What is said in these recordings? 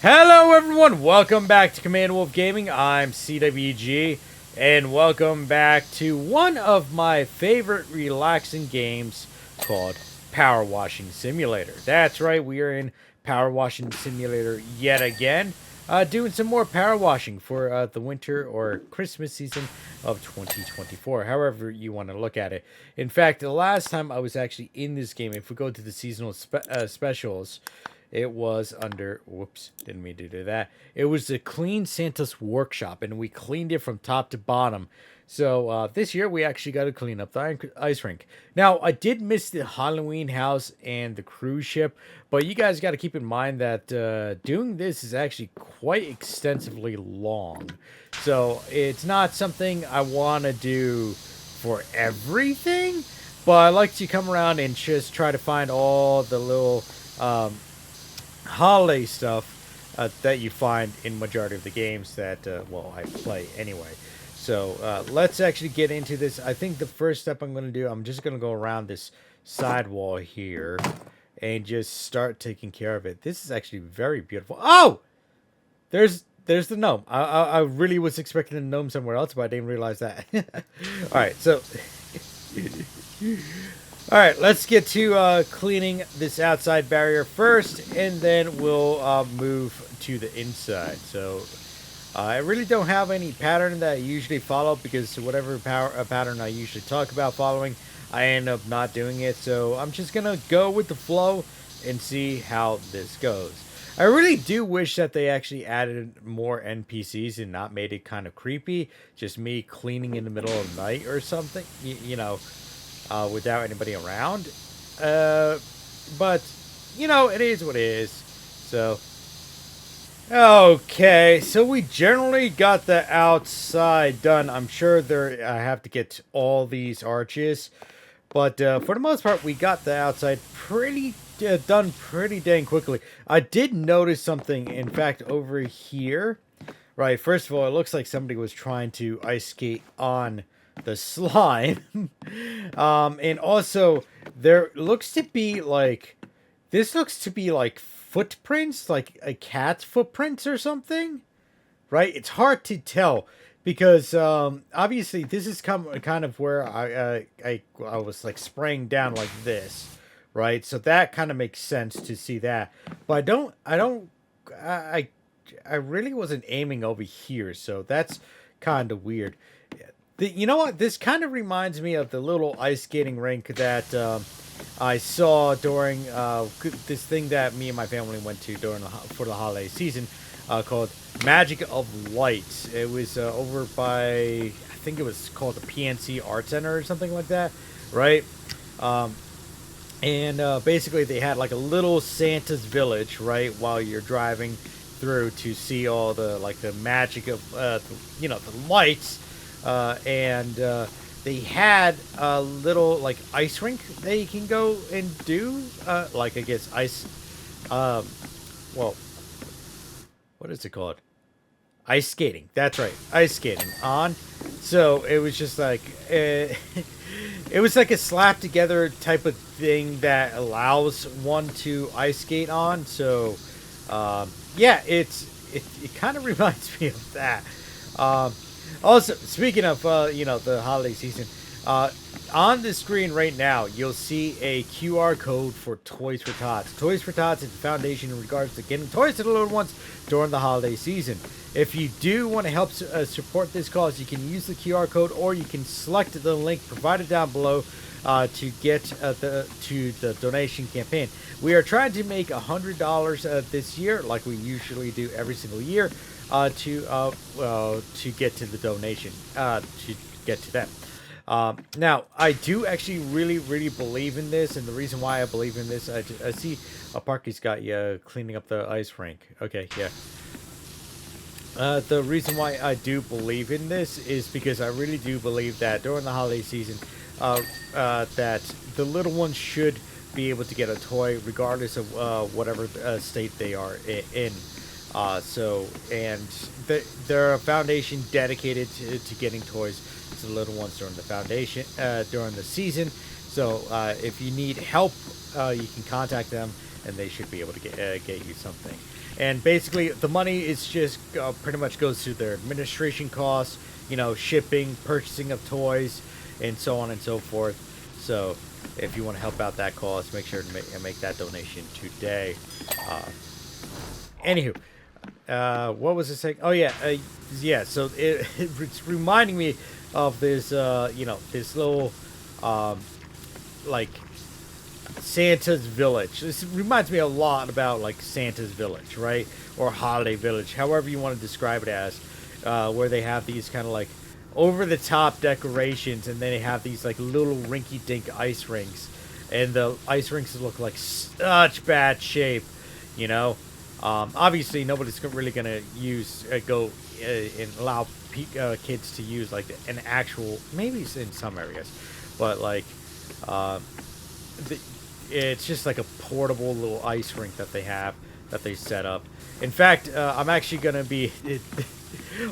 Hello everyone, welcome back to Command Wolf Gaming. I'm CWG, and welcome back to one of my favorite relaxing games called Power Washing Simulator. That's right, we are in Power Washing Simulator yet again, doing some more power washing for the winter or Christmas season of 2024, however you want to look at it. In fact, the last time I was actually in this game, if we go to the seasonal specials, it was under, whoops, didn't mean to do that. It was the Clean Santa's Workshop, and we cleaned it from top to bottom. So this year we actually got to clean up the ice rink. Now, I did miss the Halloween house and the cruise ship, but you guys got to keep in mind that doing this is actually quite extensively long. So it's not something I want to do for everything, but I like to come around and just try to find all the little holiday stuff that you find in majority of the games that well, I play anyway. So let's actually get into this. I think the first step I'm going to do, I'm just going to go around this sidewall here and just start taking care of it. This is actually very beautiful. Oh, there's the gnome. I really was expecting a gnome somewhere else, but I didn't realize that. All right, so all right, let's get to cleaning this outside barrier first, and then we'll move to the inside. So I really don't have any pattern that I usually follow, because whatever pattern I usually talk about following, I end up not doing it. So I'm just going to go with the flow and see how this goes. I really do wish that they actually added more NPCs and not made it kind of creepy. Just me cleaning in the middle of the night or something, without anybody around. But, it is what it is. So, okay. So we generally got the outside done. I'm sure I have to get all these arches. But for the most part, we got the outside done pretty dang quickly. I did notice something, in fact, over here. Right, first of all, it looks like somebody was trying to ice skate on the slime. And also, there looks to be like, this looks to be like footprints, like a cat's footprints or something. Right? It's hard to tell, because obviously this is kind of where I was like spraying down like this. Right? So that kind of makes sense to see that. But I really wasn't aiming over here, so that's kind of weird. You know what? This kind of reminds me of the little ice skating rink that I saw during this thing that me and my family went to for the holiday season, called Magic of Light. It was over by, I think it was called the PNC Art Center or something like that, right? And basically they had like a little Santa's village, right, while you're driving through to see all the magic of the lights. And they had a little like ice rink that you can go and do, I guess ice, well, what is it called? Ice skating. That's right, ice skating on. So it was just like, it was like a slap together type of thing that allows one to ice skate on. So yeah, it kind of reminds me of that. Also, speaking of, the holiday season, on the screen right now, you'll see a QR code for Toys for Tots. Toys for Tots is the foundation in regards to getting toys to the little ones during the holiday season. If you do want to help support this cause, you can use the QR code, or you can select the link provided down below to get to the donation campaign. We are trying to make $100 this year, like we usually do every single year, to get to the donation, to get to them. Now, I do actually really, really believe in this, and the reason why I believe in this, I see Parky's got you cleaning up the ice rink. Okay, yeah. The reason why I do believe in this is because I really do believe that during the holiday season, that the little ones should be able to get a toy regardless of whatever state they are in. They're a foundation dedicated to getting toys to the little ones during the season. So if you need help, you can contact them, and they should be able to get you something. And basically, the money is just pretty much goes to their administration costs, you know, shipping, purchasing of toys, and so on and so forth. So, if you want to help out that cause, make sure to make that donation today. Anywho, what was I saying? Oh yeah, yeah. So it's reminding me of this, you know, this little, like Santa's Village. This reminds me a lot about like Santa's Village, right? Or Holiday Village, however you want to describe it as, where they have these kind of like over the top decorations, and then they have these like little rinky dink ice rinks, and the ice rinks look like such bad shape, you know. Obviously, nobody's really gonna use go and allow kids to use like an actual, maybe it's in some areas, but like the, it's just like a portable little ice rink that they have that they set up. In fact, I'm actually gonna be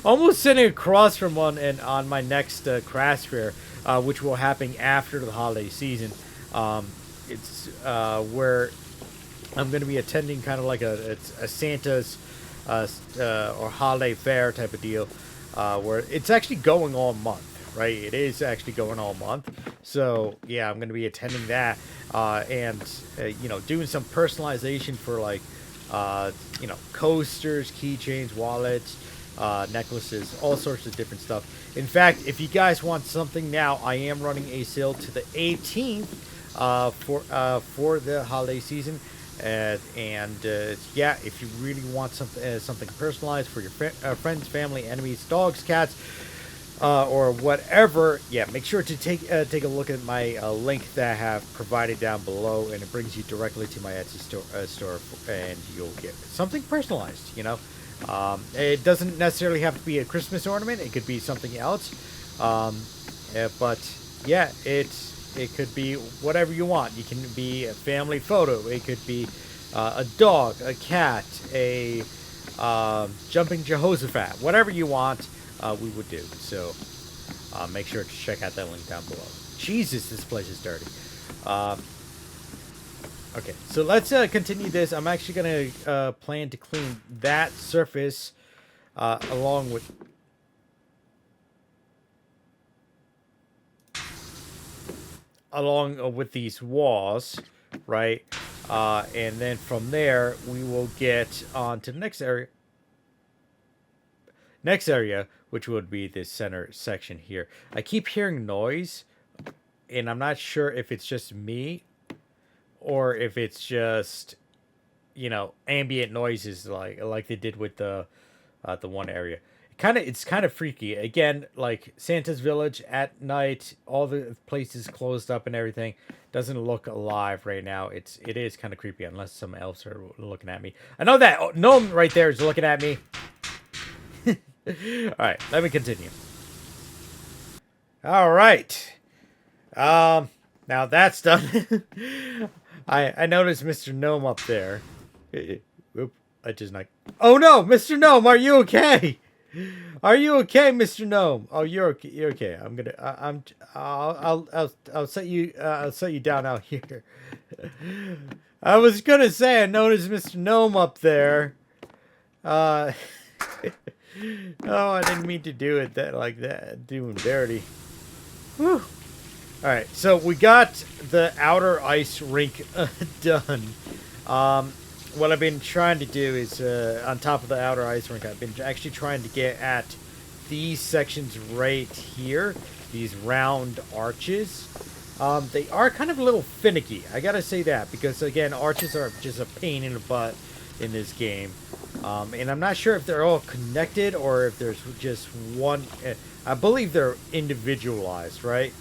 almost sitting across from one and on my next craft fair, which will happen after the holiday season. It's where I'm going to be attending kind of like a Santa's or holiday fair type of deal, where it's actually going all month, right? It is actually going all month. So yeah, I'm going to be attending that, and you know, doing some personalization for like you know, coasters, keychains, wallets, necklaces, all sorts of different stuff. In fact, if you guys want something now, I am running a sale to the 18th for the holiday season. Yeah, if you really want something personalized for your friends, family, enemies, dogs, cats, or whatever, yeah, make sure to take a look at my link that I have provided down below, and it brings you directly to my Etsy store, and you'll get something personalized. You know, it doesn't necessarily have to be a Christmas ornament; it could be something else. But yeah, it could be whatever you want. You can be a family photo. It could be a dog, a cat, a jumping Jehoshaphat. Whatever you want, we would do. So make sure to check out that link down below. Jesus, this place is dirty. Okay, so let's continue this. I'm actually going to plan to clean that surface along with... these walls, right? And then from there, we will get on to the next area. Next area, which would be this center section here. I keep hearing noise, and I'm not sure if it's just me or if it's just, you know, ambient noises like they did with the one area. It's kind of freaky. Again, like Santa's Village at night, all the places closed up and everything doesn't look alive right now. It is kind of creepy unless some elves are looking at me. I know that gnome right there is looking at me. All right, let me continue. All right. Now that's done. I noticed Mr. Gnome up there. Oop, I just like. Oh no, Mr. Gnome, are you okay? Are you okay, Mr. Gnome? Oh, you're okay. You're okay. I'll set you down out here. I was gonna say I noticed Mr. Gnome up there. Oh, I didn't mean to do it like that. Doing dirty. Whew. All right, so we got the outer ice rink done. What I've been trying to do is, on top of the outer ice rink, I've been actually trying to get at these sections right here, these round arches. They are kind of a little finicky, I gotta say that, because again, arches are just a pain in the butt in this game. And I'm not sure if they're all connected or if there's just one. I believe they're individualized, right?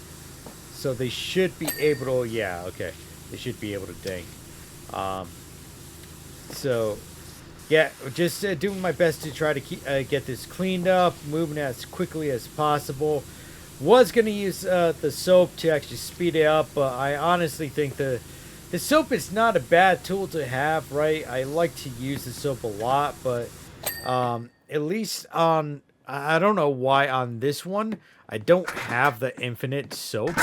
So they should be able to, yeah, okay. They should be able to ding. So, yeah, just doing my best to try to get this cleaned up, moving as quickly as possible. Was going to use the soap to actually speed it up, but I honestly think the soap is not a bad tool to have, right? I like to use the soap a lot, but at least on, I don't know why on this one, I don't have the infinite soap.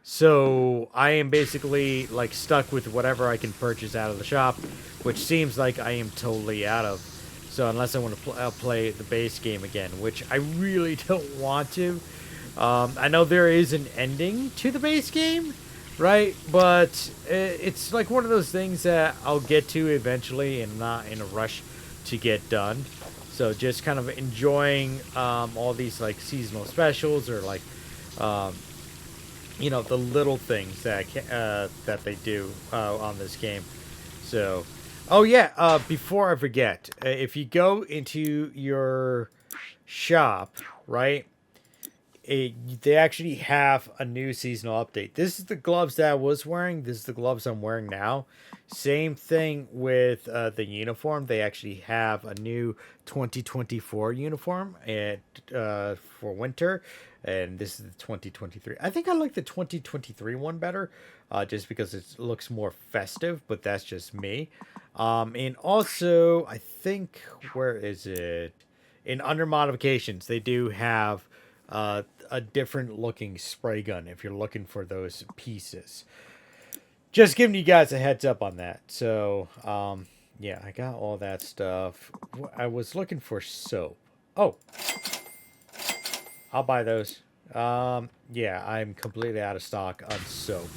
So I am basically like stuck with whatever I can purchase out of the shop, which seems like I am totally out of. So unless I want to play the base game again, which I really don't want to. I know there is an ending to the base game, right? But it's like one of those things that I'll get to eventually and not in a rush to get done. So just kind of enjoying all these like seasonal specials or like um, the little things that they do on this game. So, oh yeah, before I forget, if you go into your shop, right? They actually have a new seasonal update. This is the gloves that I was wearing. This is the gloves I'm wearing now. Same thing with the uniform. They actually have a new 2024 uniform for winter, and this is the 2023. I think I like the 2023 one better, just because it looks more festive. But that's just me. And also, I think where is it? In under modifications, they do have a different looking spray gun if you're looking for those pieces. Just giving you guys a heads up on that. So, yeah, I got all that stuff. I was looking for soap. Oh, I'll buy those. Yeah, I'm completely out of stock on soap.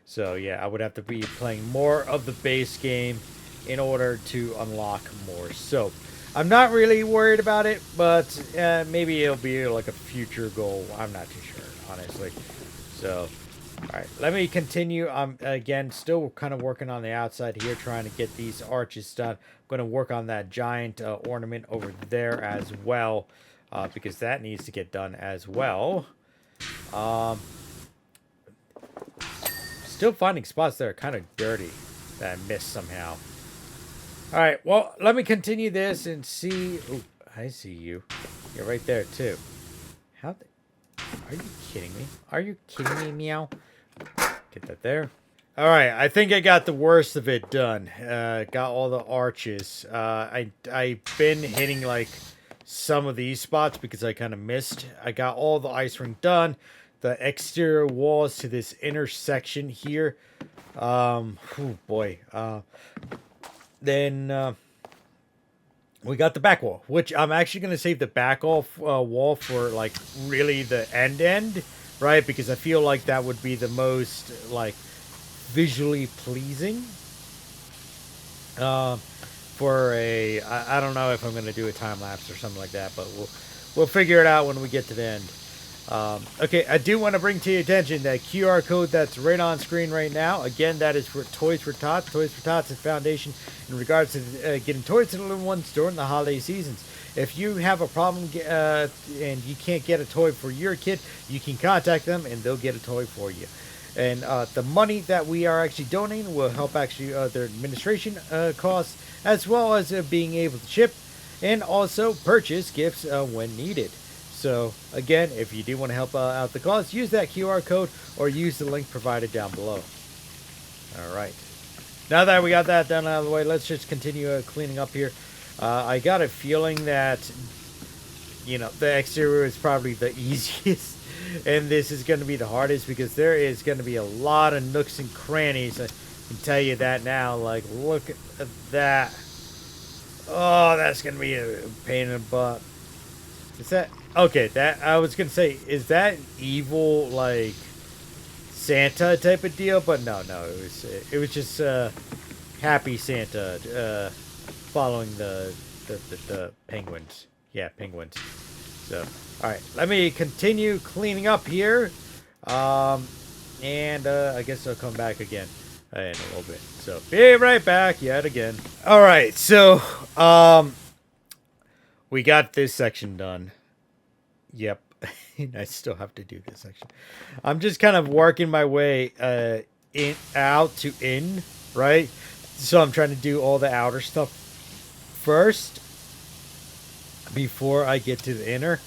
So, yeah, I would have to be playing more of the base game in order to unlock more soap. I'm not really worried about it, but maybe it'll be like a future goal. I'm not too sure, honestly. So, all right, let me continue. I'm, again, still kind of working on the outside here, trying to get these arches done. I'm going to work on that giant ornament over there as well, because that needs to get done as well. Um, Still finding spots that are kind of dirty that I missed somehow. All right, well, let me continue this and see. Ooh, I see you. You're right there, too. How are you kidding me? Are you kidding me, meow? Get that there. All right, I think I got the worst of it done. Got all the arches. I've been hitting, like, some of these spots because I kind of missed. I got all the ice rink done. The exterior walls to this intersection here. Oh, boy. Then we got the back wall, which I'm actually going to save the back wall for, like, really the end, right? Because I feel like that would be the most, like, visually pleasing. For a, I don't know if I'm going to do a time lapse or something like that, but we'll figure it out when we get to the end. Okay, I do want to bring to your attention that QR code that's right on screen right now. Again, that is for Toys for Tots. Toys for Tots is foundation in regards to getting toys to the little ones during the holiday seasons. If you have a problem and you can't get a toy for your kid, you can contact them and they'll get a toy for you. And the money that we are actually donating will help actually their administration costs, as well as being able to ship and also purchase gifts when needed. So, again, if you do want to help out the cause, use that QR code or use the link provided down below. All right. Now that we got that done out of the way, let's just continue cleaning up here. I got a feeling that, the exterior is probably the easiest, and this is going to be the hardest because there is going to be a lot of nooks and crannies. I can tell you that now. Like, look at that. Oh, that's going to be a pain in the butt. Is that... Okay, that I was gonna say, is that evil like Santa type of deal? But no, it was just happy Santa following the penguins. Yeah, penguins. So, all right, let me continue cleaning up here, and I guess I'll come back again in a little bit. So, be right back yet again. All right, so we got this section done. Yep, I still have to do this section. I'm just kind of working my way out to in, right? So I'm trying to do all the outer stuff first before I get to the inner.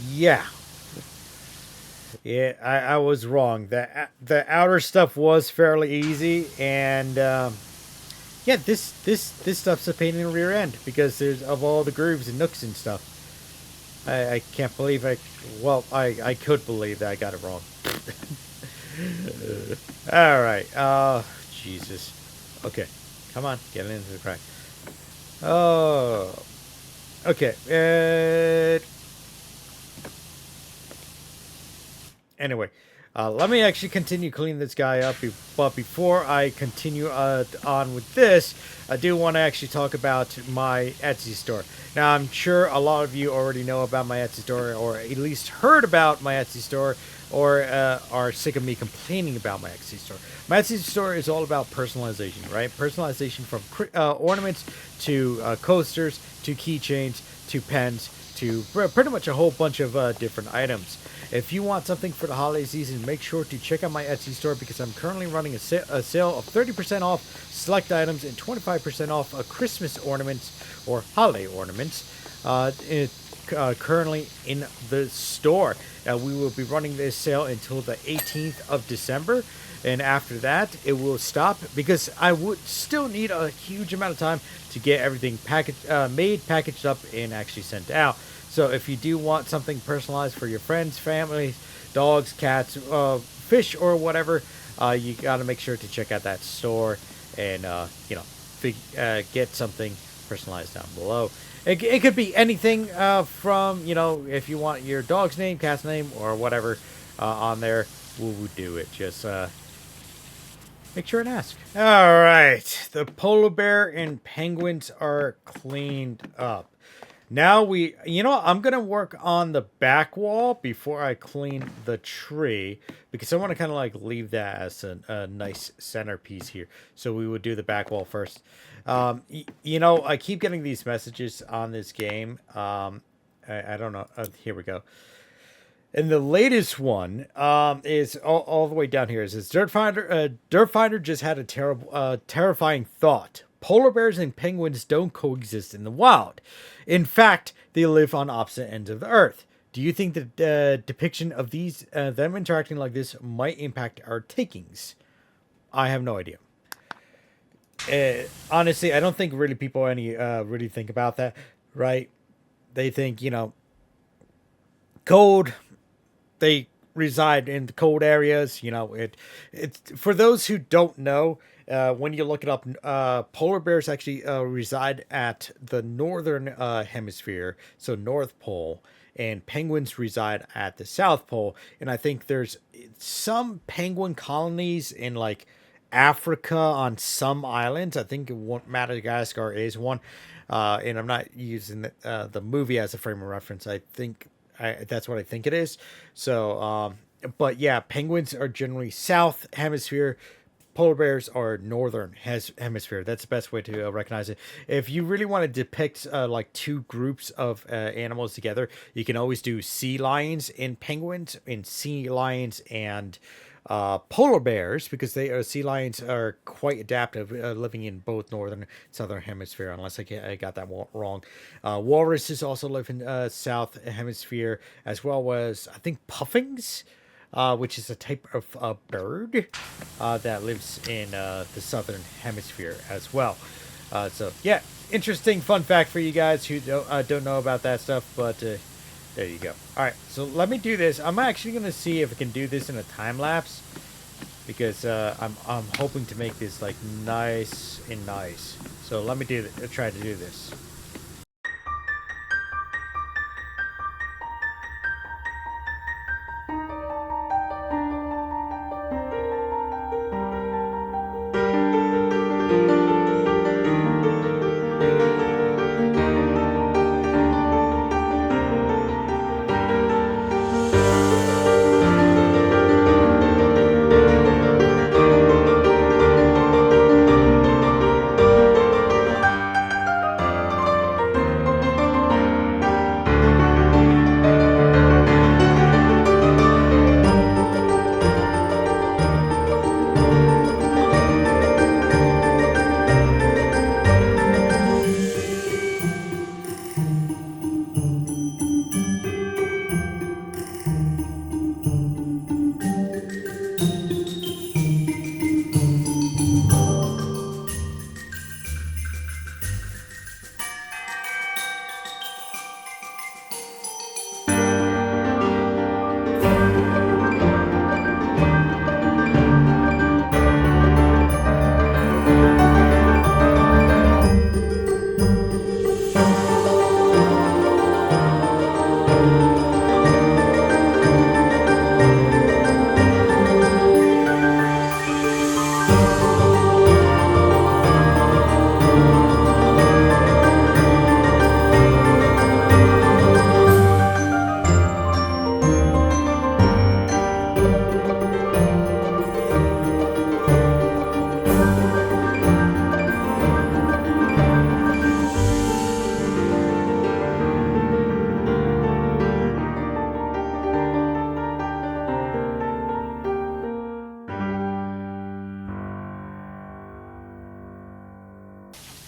Yeah. Yeah, I was wrong. The outer stuff was fairly easy, and yeah, this stuff's a pain in the rear end because there's of all the grooves and nooks and stuff. I can't believe well, I could believe that I got it wrong. All right. Jesus. Okay. Come on. Get it into the crack. Oh. Okay. Anyway, let me actually continue cleaning this guy up. But before I continue on with this, I do want to actually talk about my Etsy store. Now, I'm sure a lot of you already know about my Etsy store, or at least heard about my Etsy store, or are sick of me complaining about my Etsy store. My Etsy store is all about personalization, right? Personalization from ornaments to coasters to keychains to pens to pretty much a whole bunch of different items. If you want something for the holiday season, make sure to check out my Etsy store because I'm currently running a sale of 30% off select items and 25% off Christmas ornaments or holiday ornaments currently in the store. We will be running this sale until the 18th of December. And after that, it will stop because I would still need a huge amount of time to get everything made, packaged up, and actually sent out. So if you do want something personalized for your friends, family, dogs, cats, fish, or whatever, you got to make sure to check out that store and get something personalized down below. It could be anything from if you want your dog's name, cat's name, or whatever on there, we'll do it. Just make sure and ask. All right, the polar bear and penguins are cleaned up. Now I'm going to work on the back wall before I clean the tree because I want to kind of like leave that as a nice centerpiece here. So we would do the back wall first. I keep getting these messages on this game. I don't know. Here we go. And the latest one is all the way down here. It says Dirt Finder just had a terrifying thought. Polar bears and penguins don't coexist in the wild. In fact, they live on opposite ends of the earth. Do you think the depiction of these them interacting like this might impact our takings? I have no idea. Honestly, I don't think really people really think about that, right? They think cold. They reside in the cold areas. It's for those who don't know. When you look it up, polar bears actually reside at the northern hemisphere, so North Pole, and penguins reside at the South Pole. And I think there's some penguin colonies in like Africa on some islands. I think Madagascar is one, and I'm not using the movie as a frame of reference. I think that's what I think it is. So, but yeah, penguins are generally South Hemisphere. Polar bears are northern hemisphere. That's the best way to recognize it. If you really want to depict like two groups of animals together, you can always do sea lions and penguins, and sea lions and polar bears, because sea lions are quite adaptive, living in both northern and southern hemisphere. Unless I got that wrong. Walruses also live in south hemisphere, as well as I think puffins. Which is a type of bird that lives in the southern hemisphere as well. So yeah, interesting fun fact for you guys who don't know about that stuff. But there you go. All right, so let me do this. I'm actually gonna see if I can do this in a time lapse because I'm hoping to make this like nice and nice. So let me try to do this.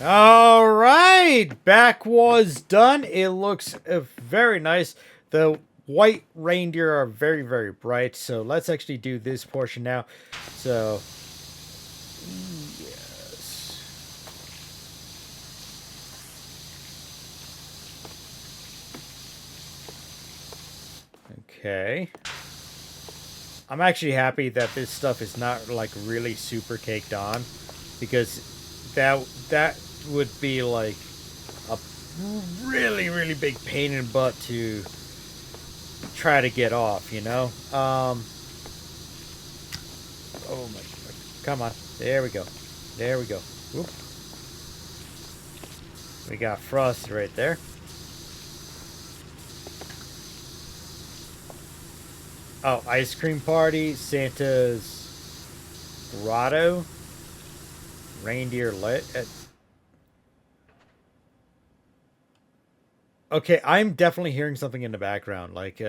All right, back was done. It looks very nice. The white reindeer are very, very bright. So let's actually do this portion now. So, yes. Okay. I'm actually happy that this stuff is not like really super caked on, because that would be like a really, really big pain in the butt to try to get off, you know? Oh my, come on. There we go. There we go. Whoop. We got Frosty right there. Oh, ice cream party, Santa's grotto, reindeer lit. Okay, I'm definitely hearing something in the background. Like,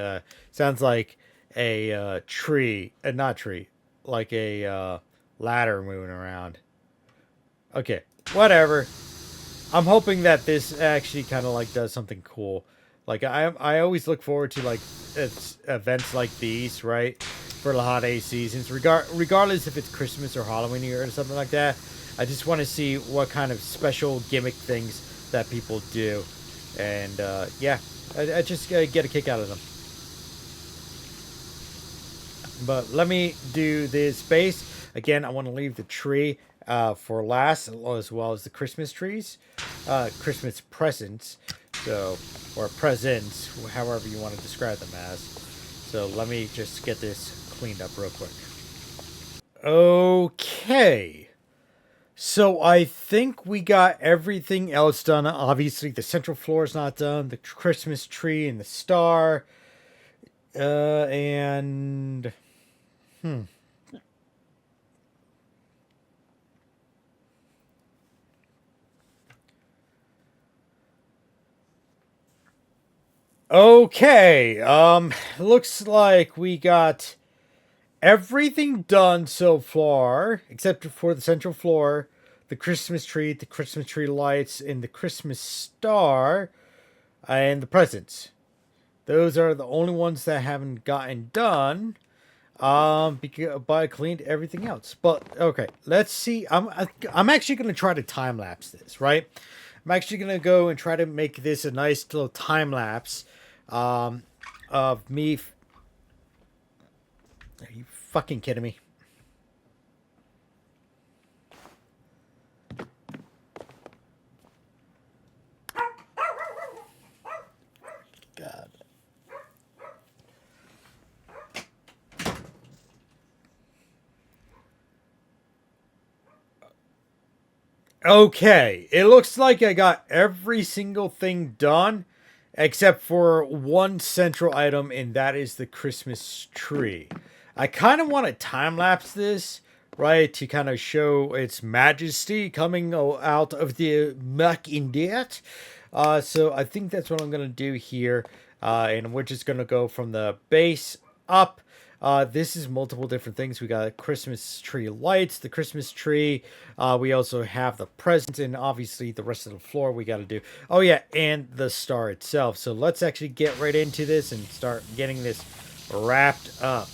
sounds like a tree, not tree, like a ladder moving around. Okay, whatever. I'm hoping that this actually kind of like does something cool. Like I always look forward to like events like these, right? For the holiday seasons, regardless if it's Christmas or Halloween or something like that. I just want to see what kind of special gimmick things that people do, and yeah, I just get a kick out of them. But let me do this base again. I want to leave the tree for last, as well as the Christmas trees, Christmas presents, so, or presents, however you want to describe them as. So let me just get this cleaned up real quick. Okay. So I think we got everything else done. Obviously, the central floor is not done. The Christmas tree and the star, and okay. Looks like we got everything done so far, except for the central floor, the Christmas tree lights, and the Christmas star, and the presents. Those are the only ones that haven't gotten done. But I cleaned everything else. But okay, let's see. I'm actually gonna try to time lapse this, right? I'm actually gonna go and try to make this a nice little time lapse, um, of me. Are you fucking kidding me? God. Okay, it looks like I got every single thing done except for one central item, and that is the Christmas tree. I kind of want to time lapse this, right, to kind of show its majesty coming out of the muck in dirt. So I think that's what I'm going to do here, and we're just going to go from the base up. This is multiple different things. We got Christmas tree lights, the Christmas tree. We also have the presents, and obviously the rest of the floor we got to do. Oh yeah, and the star itself. So let's actually get right into this and start getting this wrapped up.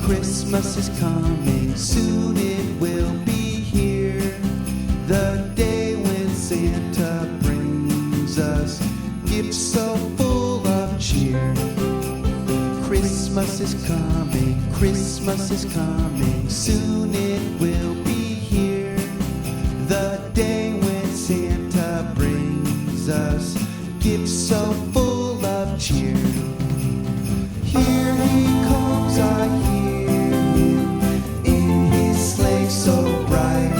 Christmas is coming, soon it will be here. The day when Santa brings us gifts so full of cheer. Christmas is coming, soon it will be here. The day when Santa brings us gifts so full of cheer. Here he comes, I hear him in his sleigh so bright,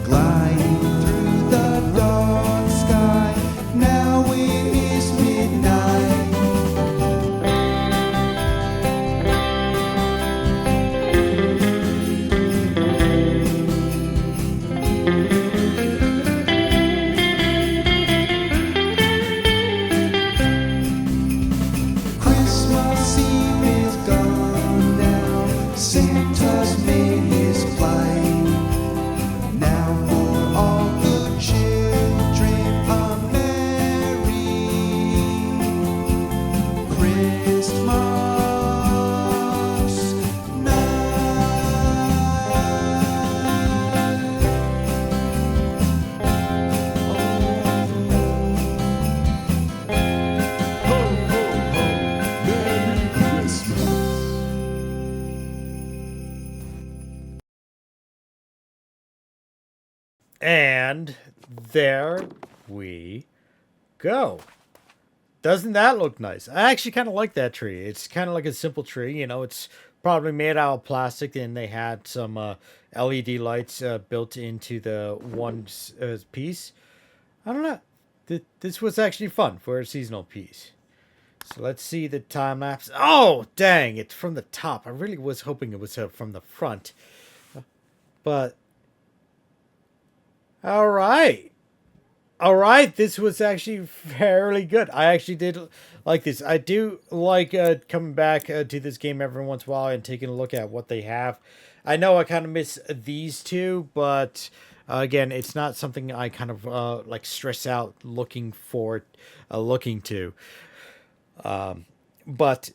gliding through the dark sky. Now it is midnight. And there we go. Doesn't that look nice? I actually kind of like that tree. It's kind of like a simple tree. You know, it's probably made out of plastic, and they had some LED lights built into the one piece. I don't know. This was actually fun for a seasonal piece. So let's see the time lapse. Oh, dang. It's from the top. I really was hoping it was from the front. But, all right. All right, this was actually fairly good. I actually did like this. I do like coming back to this game every once in a while and taking a look at what they have. I know I kind of miss these two, but again, it's not something I kind of like stress out looking to. But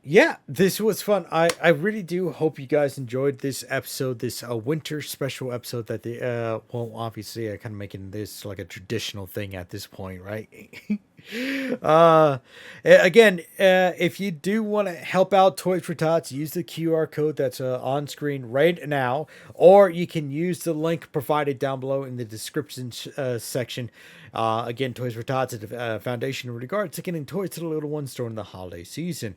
yeah, this was fun. I really do hope you guys enjoyed this episode, this winter special episode that they, well, obviously I kind of making this like a traditional thing at this point, right? Again, if you do want to help out Toys for Tots, use the QR code that's on screen right now, or you can use the link provided down below in the description section. Again, Toys for Tots is a foundation in regards to getting toys to the little ones during the holiday season.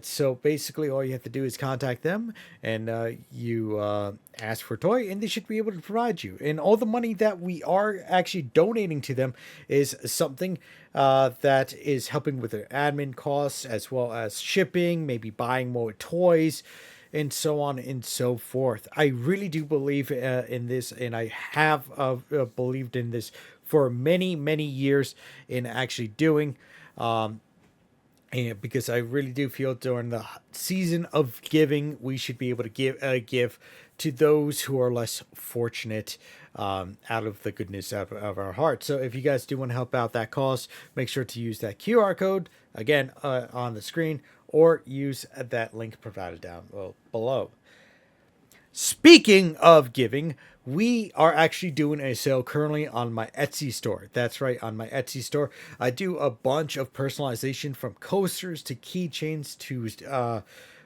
So basically, all you have to do is contact them, and you ask for a toy, and they should be able to provide you. And all the money that we are actually donating to them is something that is helping with their admin costs, as well as shipping, maybe buying more toys, and so on and so forth. I really do believe in this, and I have believed in this for many, many years in actually doing. And because I really do feel during the season of giving, we should be able to give to those who are less fortunate, out of the goodness of our hearts. So if you guys do want to help out that cause, make sure to use that QR code again on the screen, or use that link provided down below. Speaking of giving, we are actually doing a sale currently on my Etsy store. That's right, on my Etsy store. I do a bunch of personalization, from coasters to keychains to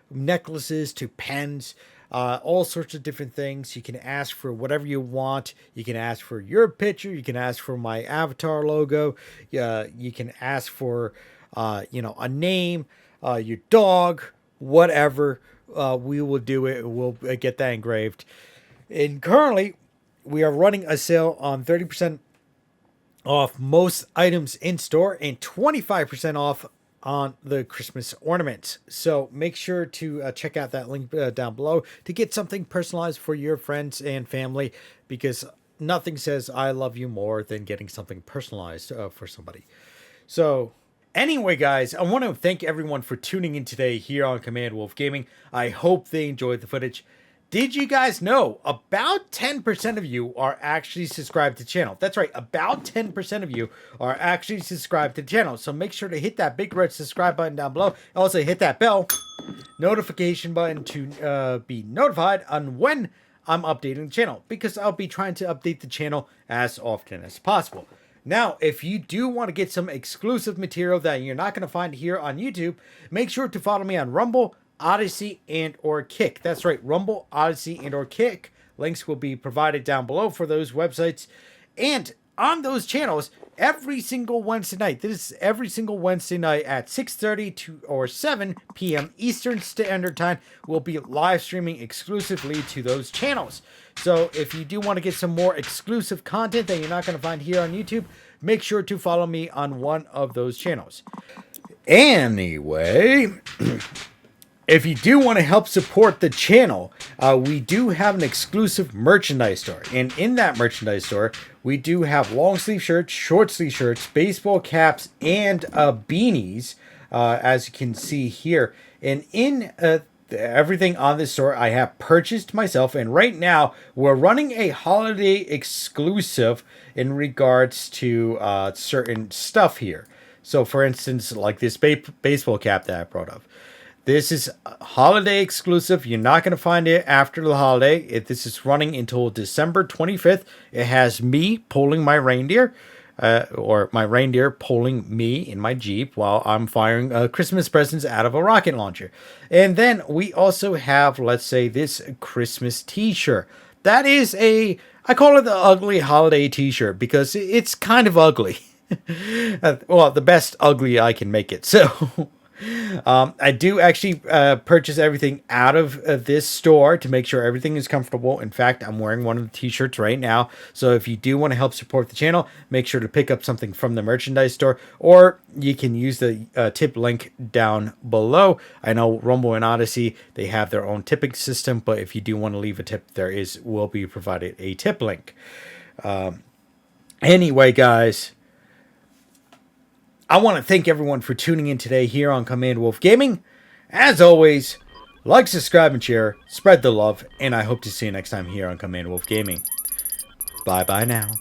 necklaces to pens, all sorts of different things. You can ask for whatever you want. You can ask for your picture. You can ask for my avatar logo. You can ask for, a name, your dog, whatever. We will do it. We'll get that engraved. And currently, we are running a sale on 30% off most items in store and 25% off on the Christmas ornaments. So make sure to check out that link down below to get something personalized for your friends and family, because nothing says I love you more than getting something personalized for somebody. So anyway, guys, I want to thank everyone for tuning in today here on Command Wolf Gaming. I hope they enjoyed the footage. Did you guys know about 10% of you are actually subscribed to the channel? That's right, about 10% of you are actually subscribed to the channel. So make sure to hit that big red subscribe button down below. Also hit that bell notification button to be notified on when I'm updating the channel, because I'll be trying to update the channel as often as possible. Now, if you do want to get some exclusive material that you're not going to find here on YouTube, make sure to follow me on Rumble, Odyssey, and or Kick. That's right, Rumble, Odyssey, and or Kick. Links will be provided down below for those websites. And on those channels, every single Wednesday night, this is every single Wednesday night at 6:30 to or 7 p.m. Eastern Standard Time, we'll be live streaming exclusively to those channels. So if you do want to get some more exclusive content that you're not going to find here on YouTube, make sure to follow me on one of those channels. Anyway, if you do want to help support the channel, we do have an exclusive merchandise store. And in that merchandise store, we do have long sleeve shirts, short sleeve shirts, baseball caps, and beanies, as you can see here. And in everything on this store, I have purchased myself. And right now, we're running a holiday exclusive in regards to certain stuff here. So, for instance, like this baseball cap that I brought up. This is holiday exclusive. You're not going to find it after the holiday. This is running until December 25th. It has me pulling my reindeer, or my reindeer pulling me in my Jeep while I'm firing Christmas presents out of a rocket launcher. And then we also have, let's say, this Christmas t-shirt. That is a I call it the ugly holiday t-shirt because it's kind of ugly. Well, the best ugly I can make it. So I do actually purchase everything out of this store to make sure everything is comfortable. In fact, I'm wearing one of the t-shirts right now. So if you do want to help support the channel, make sure to pick up something from the merchandise store, or you can use the tip link down below. I know Rumble and Odyssey, they have their own tipping system, but if you do want to leave a tip, will be provided a tip link. Anyway, guys, I want to thank everyone for tuning in today here on Command Wolf Gaming. As always, like, subscribe, and share. Spread the love, and I hope to see you next time here on Command Wolf Gaming. Bye-bye now.